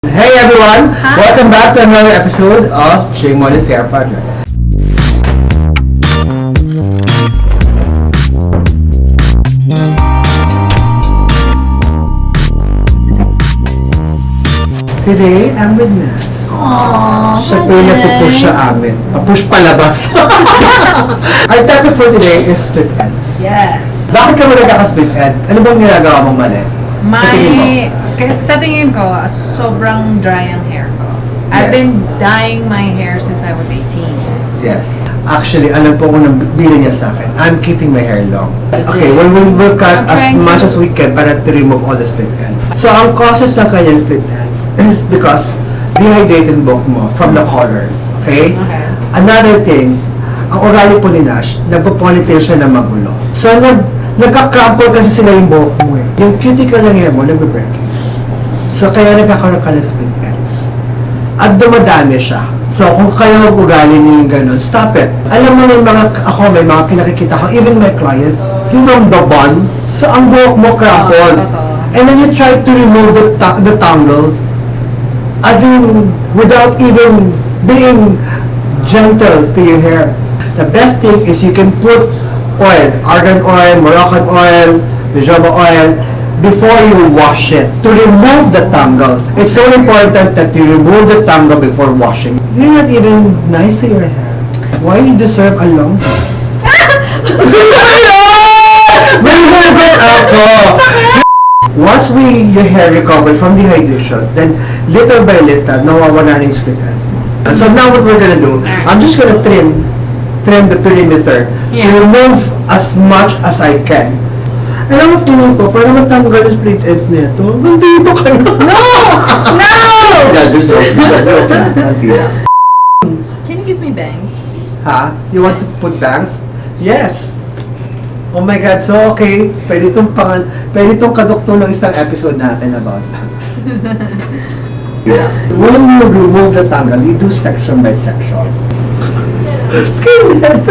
Hey everyone! Hi. Welcome back to another episode of Jing Monis Hair Project. Today, I'm with Nas. Aww, Siya po yung nagpupush sa amin. Papush palabas. Our topic for today is split ends. Yes. Bakit ka mo nagkaka-split ends? Ano bang ginagawa mong mali? Sa tingin mo? Sobrang dry ang hair ko. I've Yes. been dyeing my hair since I was 18. Yes. Actually, alam po kung nabili niya sa akin. I'm keeping my hair long. Okay, we'll cut as much as we can para to remove all the split ends. So, ang causes ng kanyang split ends is because dehydrated buhok mo from the color. Okay? Okay. Another thing, ang orally po ni Nash, nagpo-ponytail siya na magulo. So, nagka-crumple kasi sila yung buhok mo eh. Yung cuticle ng hair mo, nagbe-breaking. So, kaya nagkakaroon ka ng split ends. At dumadami siya. So, kung kayo ugali niyo yung ganun, stop it. Alam mo may mga kinakikita ko, even my clients, yung the bun, so ang buhok mo crumpled. And then you try to remove the tangles, without even being gentle to your hair. The best thing is you can put oil, argan oil, Moroccan oil, jojoba oil, before you wash it, to remove the tangles. It's so important that you remove the tangle before washing. You're not even nice to your hair. Why you deserve a long hair? Once your hair recovered from dehydration, then little by little, nawawala na yung split ends mo. And so now what we're gonna do, I'm just gonna trim the perimeter to remove as much as I can. Alam mo, feeling ko, para matanggal yung split ends nito, nandito ka na. No! Can you give me bangs? Ha? You want to put bangs? Yes! Oh my God, so okay, pwede itong kadukto ng isang episode natin about bangs. When you remove the tangle, you do section by section. Skinhead!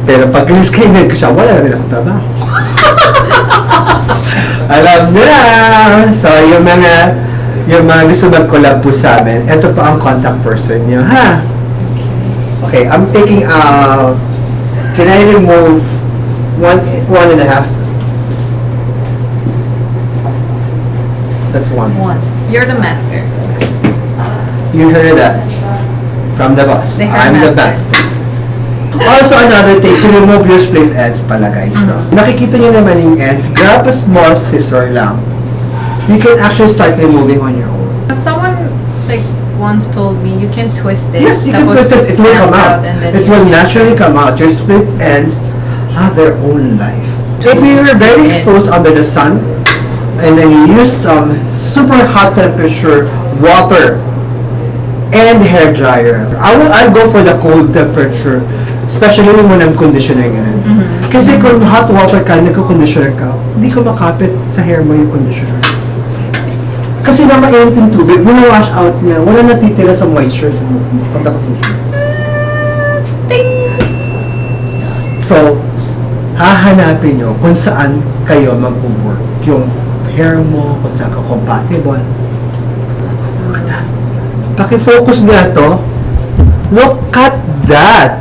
Pero pag skinhead ko siya, wala na rin akong trabaho. Alam niyo na! So, yung mga gusto mag-collab po sa amin, ito pa ang contact person niyo, ha? Okay, I'm taking out. Can I remove one and a half? That's one. You're the master. You heard that from the boss. The hair I'm the master. best. Also, another thing, to remove your split ends pala guys. No? Nakikita niyo naman yung ends. Grab a small scissor lang. You can actually start removing on your own. Someone once told me you can twist it. Yes, you can twist it. It will come out. It will naturally come out. Your split ends have their own life. If you are very exposed under the sun, and then you use some super hot temperature water and hair dryer, I'll go for the cold temperature, especially yung walang conditioner ganun. Kasi kung hot water ka, nagko-conditioner ka, hindi ko makapit sa hair mo yung conditioner. Kasi na mainit yung tubig, wina-wash out niya, wala natitira sa moisture from the conditioner. So, hahanapin nyo kung saan kayo mag-work. Yung hair mo, kung saan ka compatible. Look at that. Paki-focus nga to. Look at that!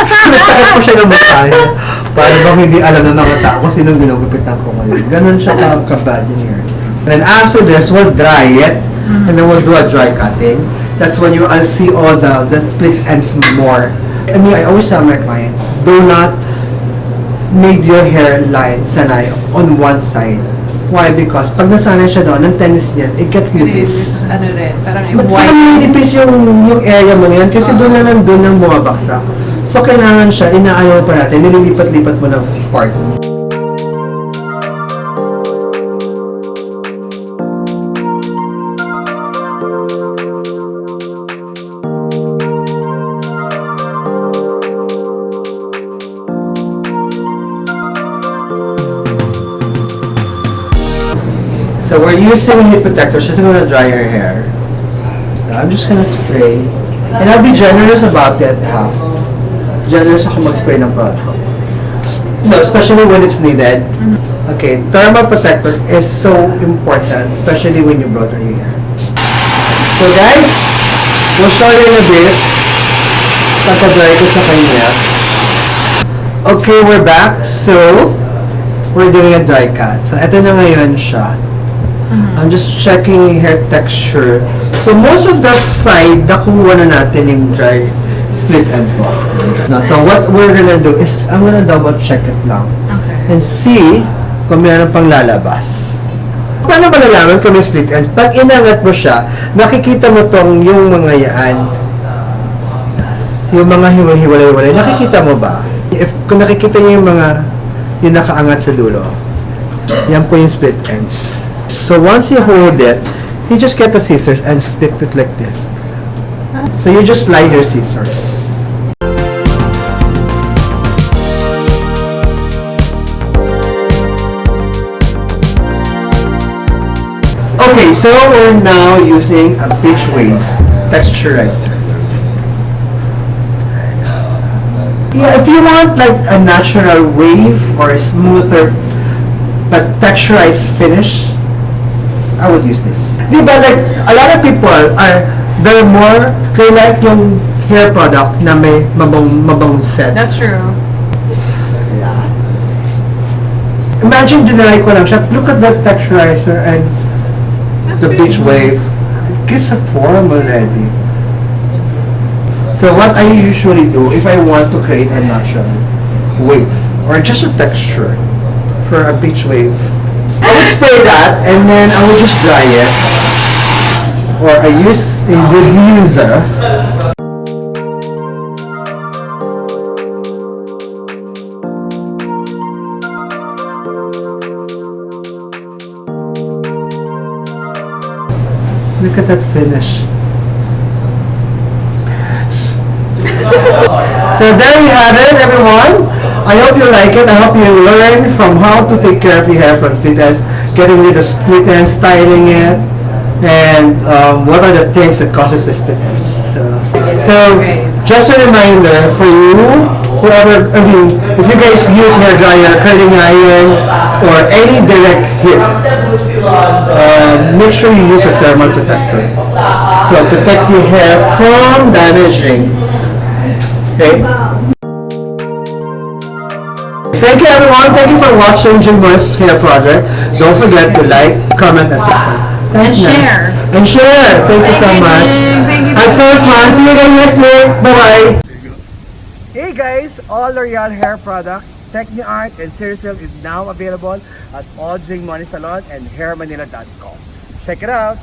Sinatakat ko siya ng mukha niya. Para bang hindi alam ng mga tao kung sinong ginugupitan ko ngayon. Ganon siya ka-bad yung hair. And then after this, we'll dry it. And then we'll do a dry cutting. That's when I'll see all the split ends more. I mean, I always tell my client, do not make your hairline sanay on one side. Why? Because pag nasanay siya doon, ang tendency niya, it gets nipis. Parang But saka nipis yung area mo yan kasi doon lang bumabaksak. So, kailangan siya, inaano pa natin, nililipat-lipat mo ng part. So we're using a heat protector. She's gonna dry her hair. So I'm just gonna spray. And I'll be generous about it, ha? Generous ako mag-spray ng product. So especially when it's needed. Okay, thermal protector is so important, especially when you blow dry your hair. So guys, we'll show you in a bit. Pagka-dry ko sa kanya. Okay, we're back. So, we're doing a dry cut. So, ito na ngayon siya. I'm just checking hair texture. So, most of that side, nakuha na natin yung dry split ends mo. No, so, what we're gonna do is, I'm gonna double check it lang. Okay. And see kung meron pang lalabas. Paano malalaman kung may split ends? Pag inangat mo siya, nakikita mo tong yung mga yaan, yung mga hiwalay-hiwalay, nakikita mo ba? Kung nakikita niyo yung nakaangat sa dulo, yan po yung split ends. So once you hold it, you just get the scissors and split it like this. So you just slide your scissors. Okay, so we're now using a beach wave texturizer. Yeah, if you want like a natural wave or a smoother but texturized finish, I would use this. Diba, like a lot of people they like yung hair product na may mabang scent. That's true. Yeah. Imagine dinalay ko lang siya. Look at that texturizer and That's the pretty beach cool. wave. It gives a form already. So what I usually do if I want to create a natural wave or just a texture for a beach wave, I would spray that and then I would just dry it, or I use a diffuser. Look at that finish. So there you have it, everyone. I hope you like it. I hope you learn from how to take care of your hair from split ends, getting rid of split ends, styling it, and what are the things that causes the split ends. So just a reminder for you, if you guys use hair dryer, curling iron, or any direct heat, make sure you use a thermal protector. So protect your hair from damaging. Okay. Thank you everyone. Thank you for watching Jing Monis Hair Project. Don't forget to like, comment, and subscribe. And share. And share. Thank you so much. Thank you. Had so fun. See you guys next week. Bye-bye. Hey guys, all L'Oréal hair product, Tecniart and Cerisil is now available at all Jing Monis Salon and hairmanila.com. Check it out.